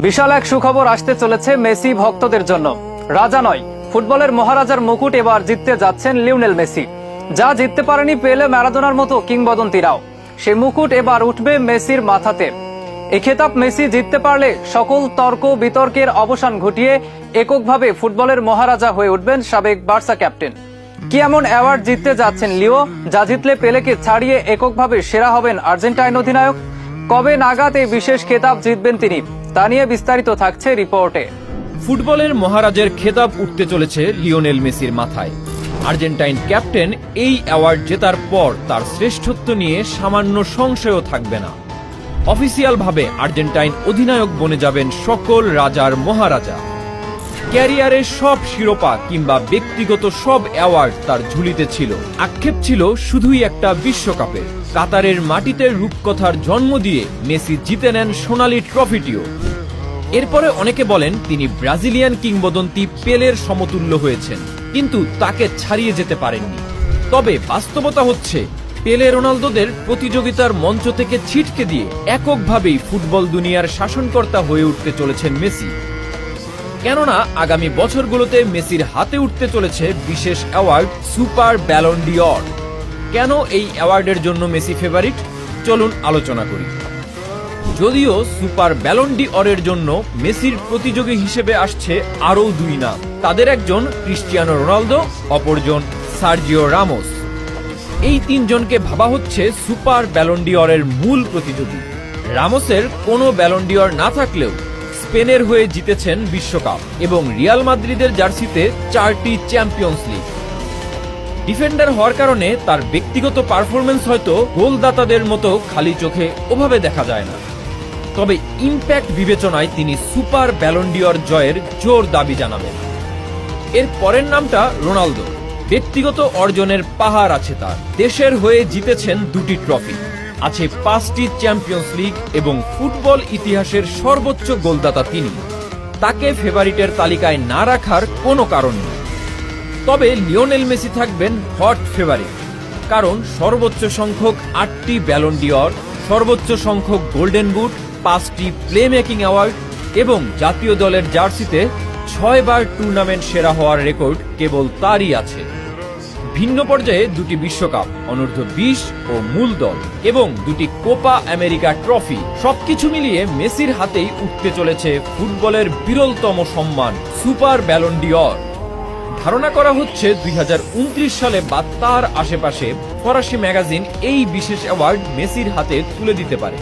বিশাল এক সুখবর আসতে চলেছে মেসি ভক্তদের জন্য। রাজা নয়, ফুটবলের মহারাজার মুকুট এবার জিততে যাচ্ছেন লিওনেল মেসি। যা জিততে পারেনি পেলে, ম্যারাডোনার মতো কিংবদন্তিরাও, সে মুকুট এবার উঠবে মেসির মাথাতে। এই খেতাব মেসি জিততে পারলে সকল তর্ক বিতর্কের অবসান ঘটিয়ে এককভাবে ফুটবলের মহারাজা হয়ে উঠবেন সাবেক বার্সা ক্যাপ্টেন। কি এমন অ্যাওয়ার্ড জিততে যাচ্ছেন লিও, যা জিতলে পেলেকে ছাড়িয়ে এককভাবে সেরা হবেন আর্জেন্টাইন অধিনায়ক? কবে নাগাদ এই বিশেষ খেতাব জিতবেন তিনি, তা নিয়ে বিস্তারিত থাকছে রিপোর্টে। ফুটবলের মহারাজের খেতাব উঠতে চলেছে লিওনেল মেসির মাথায়। আর্জেন্টাইন ক্যাপ্টেন এই অ্যাওয়ার্ড জেতার পর তার শ্রেষ্ঠত্ব নিয়ে সামান্য সংশয়ও থাকবে না। অফিসিয়ালভাবে আর্জেন্টাইন অধিনায়ক বনে যাবেন সকল রাজার মহারাজা। ক্যারিয়ারের সব শিরোপা কিংবা ব্যক্তিগত সব অ্যাওয়ার্ড তার ঝুলিতে ছিল। আক্ষেপ ছিল শুধুই একটা বিশ্বকাপে। কাতারের মাটিতে রূপকথার জন্ম দিয়ে মেসি জিতে নেন সোনালী ট্রফিটিও। এরপরে অনেকে বলেন তিনি ব্রাজিলিয়ান কিংবদন্তি পেলের সমতুল্য হয়েছেন, কিন্তু তাকে ছাড়িয়ে যেতে পারেননি। তবে বাস্তবতা হচ্ছে, পেলে রোনালদোদের প্রতিযোগিতার মঞ্চ থেকে ছিটকে দিয়ে এককভাবেই ফুটবল দুনিয়ার শাসনকর্তা হয়ে উঠতে চলেছেন মেসি। কেননা আগামী বছরগুলোতে মেসির হাতে উঠতে চলেছে বিশেষ অ্যাওয়ার্ড, সুপার ব্যালন ডি'অর। কেন এই অ্যাওয়ার্ডের জন্য মেসি ফেভারিট, চলুন আলোচনা করি। যদিও সুপার ব্যালন ডি'অরের জন্য মেসির প্রতিযোগী হিসেবে আসছে আরও দুই নাম। তাদের একজন ক্রিস্টিয়ানো রোনালদো, অপরজন সার্জিও রামোস। এই তিনজনকে ভাবা হচ্ছে সুপার ব্যালন ডি'অরের মূল প্রতিযোগী। রামোসের কোনো ব্যালন ডি'অর না থাকলেও স্পেনের হয়ে জিতেছেন বিশ্বকাপ এবং রিয়াল মাদ্রিদের জার্সিতে 4টি চ্যাম্পিয়ন্স লিগ। ডিফেন্ডার হওয়ার কারণে তার ব্যক্তিগত পারফরমেন্স হয়তো গোলদাতাদের মতো খালি চোখে ওভাবে দেখা যায় না। তবে ইম্প্যাক্ট বিবেচনায় তিনি সুপার ব্যালন ডি'অর জয়ের জোর দাবি জানাবেন। এর পরের নামটা রোনালদো। ব্যক্তিগত অর্জনের পাহাড় আছে তার। দেশের হয়ে জিতেছেন 2টি ট্রফি, আছে 5টি চ্যাম্পিয়ন্স লিগ এবং ফুটবল ইতিহাসের সর্বোচ্চ গোলদাতা তিনি। তাকে ফেভারিটের তালিকায় না রাখার কোনো কারণ নেই। তবে লিওনেল মেসি থাকবেন হট ফেভারিট, কারণ সর্বোচ্চ সংখ্যক 8টি ব্যালন ডি'অর, সর্বোচ্চ সংখ্যক গোল্ডেন বুট, 5টি প্লে মেকিং অ্যাওয়ার্ড এবং জাতীয় দলের জার্সিতে 6 বার টুর্নামেন্ট সেরা হওয়ার রেকর্ড কেবল তারই আছে। ভিন্ন পর্যায়ে 2টি বিশ্বকাপ, অনূর্ধ্ব 20 ও মূল দল এবং 2টি কোপা আমেরিকা ট্রফি, সবকিছু মিলিয়ে মেসির হাতেই উঠতে চলেছে ফুটবলের বিরলতম সম্মান, সুপার ব্যালন ডি'অর। ধারণা করা হচ্ছে 2029 সালে বা তার আশেপাশে ফরাসি ম্যাগাজিন এই বিশেষ অ্যাওয়ার্ড মেসির হাতে তুলে দিতে পারে।